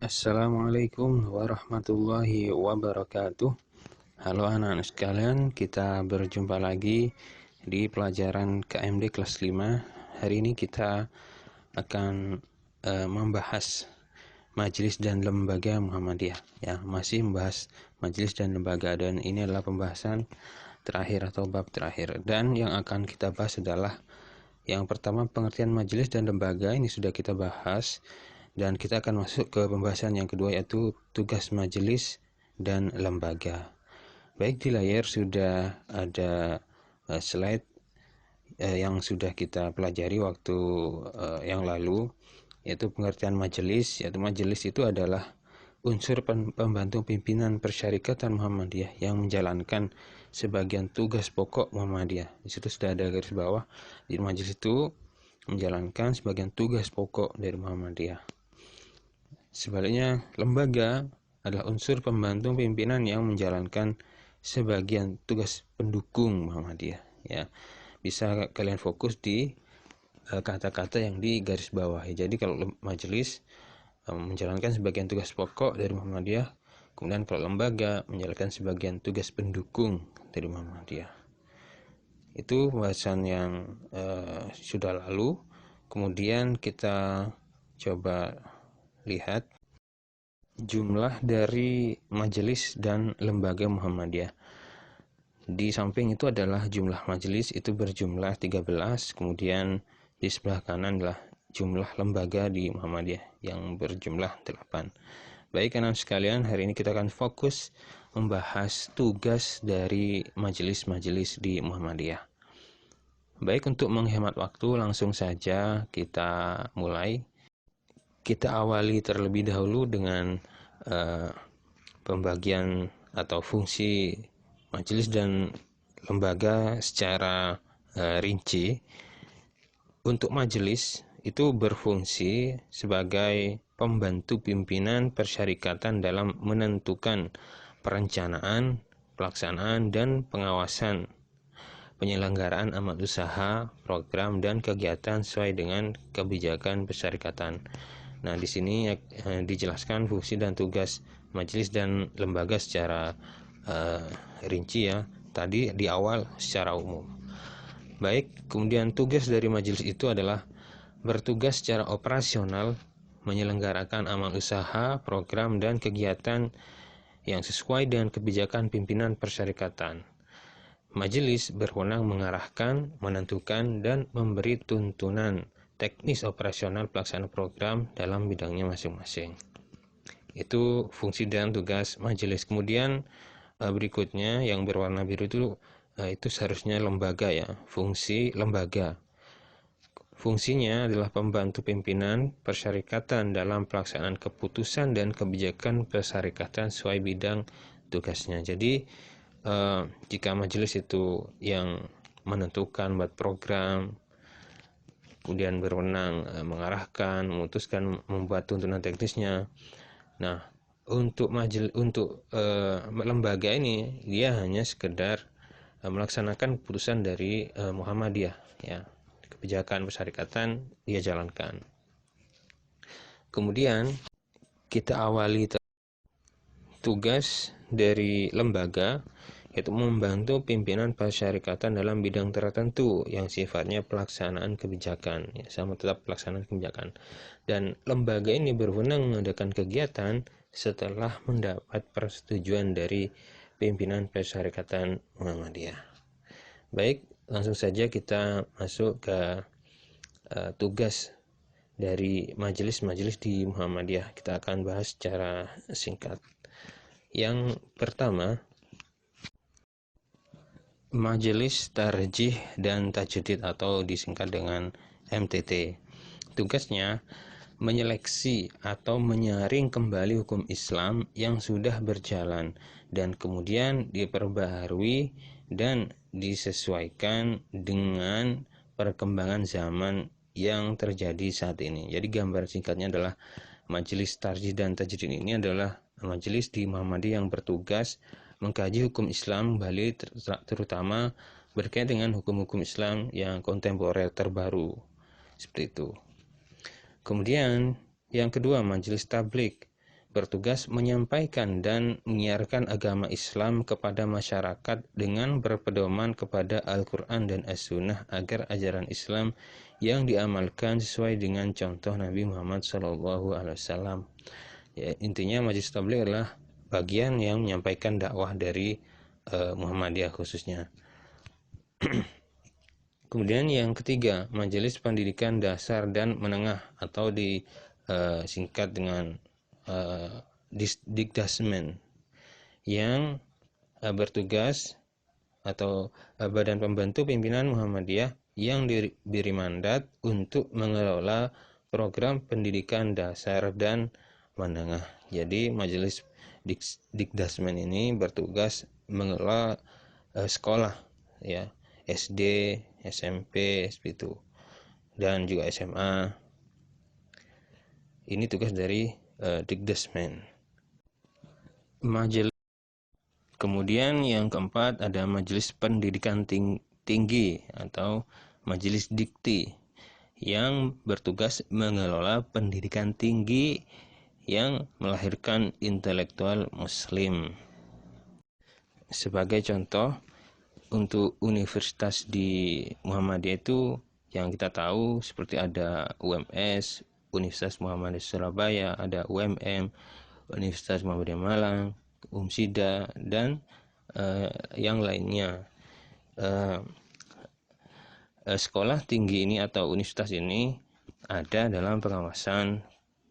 Assalamualaikum warahmatullahi wabarakatuh. Halo anak-anak sekalian, kita berjumpa lagi di pelajaran KMD kelas 5. Hari ini kita akan membahas majelis dan lembaga Muhammadiyah. Ya, masih membahas majelis dan lembaga, dan ini adalah pembahasan terakhir atau bab terakhir. Dan yang akan kita bahas adalah yang pertama, pengertian majelis dan lembaga. Ini sudah kita bahas. Dan kita akan masuk ke pembahasan yang kedua, yaitu tugas majelis dan lembaga. Baik, di layar sudah ada slide yang sudah kita pelajari waktu yang lalu, yaitu pengertian majelis. Yaitu majelis itu adalah unsur pembantu pimpinan Persyarikatan Muhammadiyah yang menjalankan sebagian tugas pokok Muhammadiyah. Di situ sudah ada garis bawah. Di majelis itu menjalankan sebagian tugas pokok dari Muhammadiyah. Sebaliknya, lembaga adalah unsur pembantu pimpinan yang menjalankan sebagian tugas pendukung Muhammadiyah. Ya, bisa kalian fokus di kata-kata yang di garis bawah. Jadi kalau majelis menjalankan sebagian tugas pokok dari Muhammadiyah, kemudian kalau lembaga menjalankan sebagian tugas pendukung dari Muhammadiyah. Itu pembahasan yang sudah lalu. Kemudian kita coba lihat jumlah dari majelis dan lembaga Muhammadiyah. Di samping itu adalah jumlah majelis itu berjumlah 13, kemudian di sebelah kanan adalah jumlah lembaga di Muhammadiyah yang berjumlah 8. Baik anak sekalian, hari ini kita akan fokus membahas tugas dari majelis-majelis di Muhammadiyah. Baik, untuk menghemat waktu langsung saja kita mulai. Kita awali terlebih dahulu dengan pembagian atau fungsi majelis dan lembaga secara rinci. Untuk majelis itu berfungsi sebagai pembantu pimpinan persyarikatan dalam menentukan perencanaan, pelaksanaan, dan pengawasan penyelenggaraan amal usaha, program, dan kegiatan sesuai dengan kebijakan persyarikatan. Nah, di sini dijelaskan fungsi dan tugas majelis dan lembaga secara rinci ya. Tadi di awal secara umum. Baik, kemudian tugas dari majelis itu adalah bertugas secara operasional menyelenggarakan amal usaha, program, dan kegiatan yang sesuai dengan kebijakan pimpinan persyarikatan. Majelis berwenang mengarahkan, menentukan, dan memberi tuntunan teknis operasional pelaksanaan program dalam bidangnya masing-masing. Itu fungsi dan tugas majelis. Kemudian berikutnya yang berwarna biru itu seharusnya lembaga ya, fungsi lembaga. Fungsinya adalah pembantu pimpinan persyarikatan dalam pelaksanaan keputusan dan kebijakan persyarikatan sesuai bidang tugasnya. Jadi jika majelis itu yang menentukan buat program, kemudian berwenang mengarahkan, memutuskan, membuat tuntunan teknisnya. Nah, untuk lembaga ini dia hanya sekedar melaksanakan keputusan dari Muhammadiyah ya. Kebijakan persyarikatan dia jalankan. Kemudian kita awali tugas dari lembaga, yaitu membantu pimpinan persyarikatan dalam bidang tertentu yang sifatnya pelaksanaan kebijakan ya, sama tetap pelaksanaan kebijakan. Dan lembaga ini berwenang mengadakan kegiatan setelah mendapat persetujuan dari pimpinan persyarikatan Muhammadiyah. Baik, langsung saja kita masuk ke tugas dari majelis-majelis di Muhammadiyah. Kita akan bahas secara singkat. Yang pertama, Majelis Tarjih dan Tajdid atau disingkat dengan MTT. Tugasnya menyeleksi atau menyaring kembali hukum Islam yang sudah berjalan dan kemudian diperbaharui dan disesuaikan dengan perkembangan zaman yang terjadi saat ini. Jadi gambar singkatnya adalah Majelis Tarjih dan Tajdid ini adalah majelis di Muhammadiyah yang bertugas mengkaji hukum Islam kembali, terutama berkaitan dengan hukum-hukum Islam yang kontemporer terbaru. Seperti itu. Kemudian yang kedua, Majelis Tabligh. bertugas menyampaikan dan menyiarkan agama Islam kepada masyarakat dengan berpedoman kepada Al-Quran dan As-Sunnah agar ajaran Islam yang diamalkan sesuai dengan contoh Nabi Muhammad SAW. Ya, intinya Majelis Tabligh adalah bagian yang menyampaikan dakwah dari Muhammadiyah khususnya. Kemudian yang ketiga, Majelis Pendidikan Dasar dan Menengah atau disingkat dengan Dikdasmen, yang bertugas atau badan pembantu pimpinan Muhammadiyah yang diberi mandat untuk mengelola program pendidikan dasar dan menengah. Jadi Majelis Dikdasmen ini bertugas mengelola sekolah, ya, SD, SMP, seperti itu, dan juga SMA. Ini tugas dari Dikdasmen. Majelis. Kemudian yang keempat ada Majelis Pendidikan Tinggi atau Majelis Dikti yang bertugas mengelola pendidikan tinggi yang melahirkan intelektual muslim. Sebagai contoh, untuk universitas di Muhammadiyah itu yang kita tahu seperti ada UMS, Universitas Muhammadiyah Surabaya, ada UMM, Universitas Muhammadiyah Malang, UMSIDA, dan yang lainnya. Sekolah tinggi ini atau universitas ini ada dalam pengawasan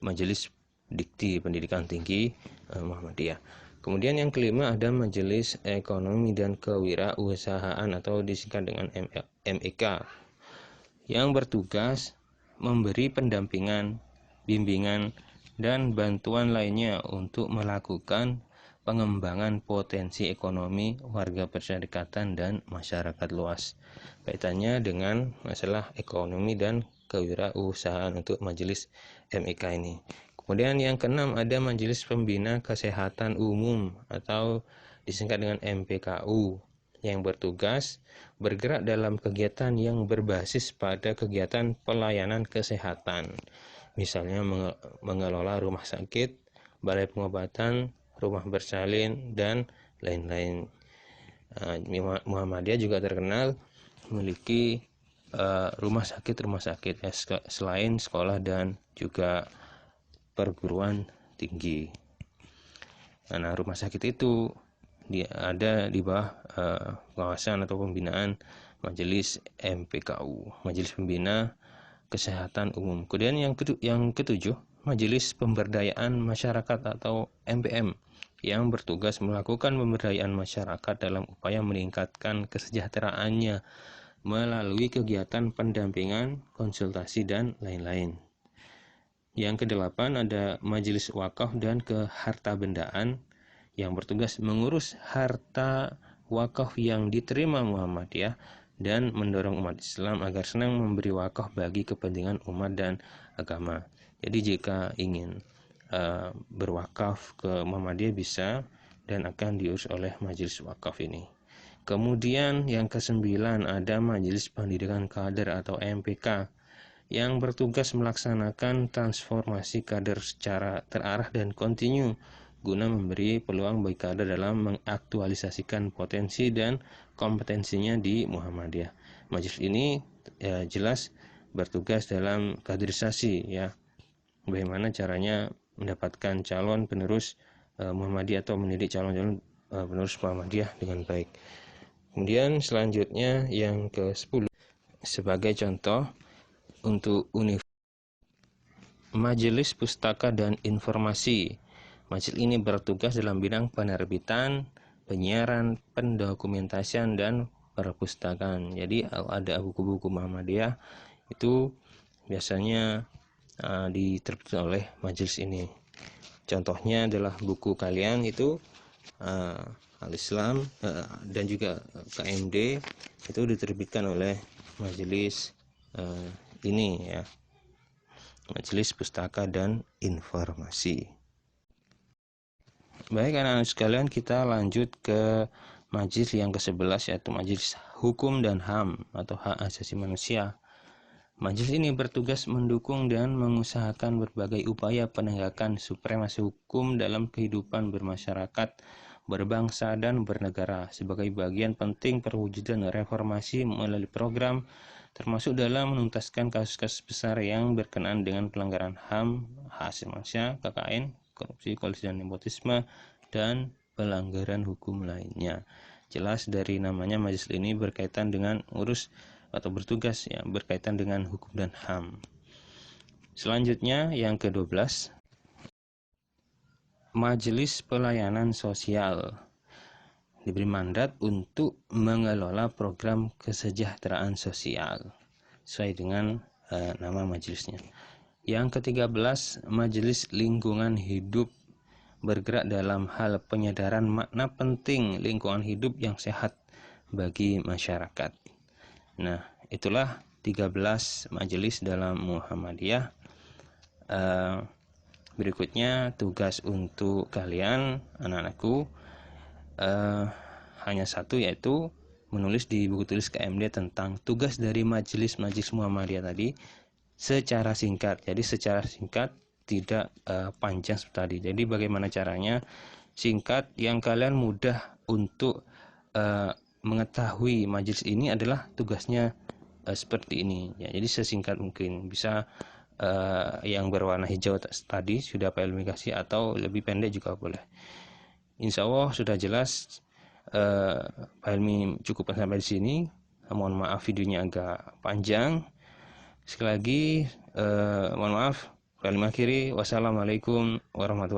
Majelis Dikti Pendidikan Tinggi Muhammadiyah. Kemudian yang kelima ada Majelis Ekonomi dan Kewirausahaan atau disingkat dengan MEK, yang bertugas memberi pendampingan, bimbingan, dan bantuan lainnya untuk melakukan pengembangan potensi ekonomi warga persyarikatan dan masyarakat luas. Kaitannya dengan masalah ekonomi dan kewirausahaan untuk Majelis MEK ini. Kemudian yang keenam ada Majelis Pembina Kesehatan Umum atau disingkat dengan MPKU, yang bertugas bergerak dalam kegiatan yang berbasis pada kegiatan pelayanan kesehatan, misalnya mengelola rumah sakit, balai pengobatan, rumah bersalin, dan lain-lain. Muhammadiyah juga terkenal memiliki rumah sakit ya, selain sekolah dan juga perguruan tinggi. Nah, rumah sakit itu ada di bawah pengawasan atau pembinaan Majelis MPKU, Majelis Pembina Kesehatan Umum. Kemudian yang ketujuh, Majelis Pemberdayaan Masyarakat atau MPM, yang bertugas melakukan pemberdayaan masyarakat dalam upaya meningkatkan kesejahteraannya melalui kegiatan pendampingan, konsultasi, dan lain-lain. Yang kedelapan ada Majelis Wakaf dan Kehartabendaan, yang bertugas mengurus harta wakaf yang diterima Muhammadiyah dan mendorong umat Islam agar senang memberi wakaf bagi kepentingan umat dan agama. Jadi jika ingin berwakaf ke Muhammadiyah bisa dan akan diurus oleh Majelis Wakaf ini. Kemudian yang kesembilan ada Majelis Pendidikan Kader atau MPK, yang bertugas melaksanakan transformasi kader secara terarah dan kontinu guna memberi peluang bagi kader dalam mengaktualisasikan potensi dan kompetensinya di Muhammadiyah. Majelis ini jelas bertugas dalam kaderisasi, ya, bagaimana caranya mendapatkan calon penerus Muhammadiyah atau mendidik calon-calon penerus Muhammadiyah dengan baik. Kemudian selanjutnya yang ke-10, sebagai contoh untuk Majelis Pustaka dan Informasi. Majelis ini bertugas dalam bidang penerbitan, penyiaran, pendokumentasian, dan perpustakaan. Jadi ada buku-buku Muhammadiyah itu biasanya diterbitkan oleh majelis ini. Contohnya adalah buku kalian itu Al-Islam dan juga KMD, itu diterbitkan oleh majelis ini, ya, Majelis Pustaka dan Informasi. Baik anak-anak sekalian, kita lanjut ke majelis yang ke-11, yaitu Majelis Hukum dan HAM atau Hak Asasi Manusia. Majelis ini bertugas mendukung dan mengusahakan berbagai upaya penegakan supremasi hukum dalam kehidupan bermasyarakat, berbangsa, dan bernegara sebagai bagian penting perwujudan reformasi melalui program, termasuk dalam menuntaskan kasus-kasus besar yang berkenaan dengan pelanggaran HAM, hak asasi manusia, KKN, korupsi, kolusi, dan nepotisme, dan pelanggaran hukum lainnya. Jelas dari namanya, majelis ini berkaitan dengan atau bertugas berkaitan dengan hukum dan HAM. Selanjutnya yang ke-12, Majelis Pelayanan Sosial diberi mandat untuk mengelola program kesejahteraan sosial sesuai dengan nama majelisnya. Yang ke-13, Majelis Lingkungan Hidup bergerak dalam hal penyadaran makna penting lingkungan hidup yang sehat bagi masyarakat. Nah, itulah 13 majelis dalam Muhammadiyah. Berikutnya tugas untuk kalian, anak-anakku, hanya satu, yaitu menulis di buku tulis KMD tentang tugas dari majelis-majelis Muhammadiyah tadi secara singkat. Jadi secara singkat, tidak panjang seperti tadi. Jadi bagaimana caranya singkat yang kalian mudah untuk mengetahui majelis ini adalah tugasnya seperti ini ya. Jadi sesingkat mungkin, bisa yang berwarna hijau tadi sudah file migrasi, atau lebih pendek juga boleh. Insya Allah sudah jelas. File cukup sampai di sini. Mohon maaf videonya agak panjang. Sekali lagi mohon maaf. File akhiri. Wassalamualaikum warahmatullahi wabarakatuh.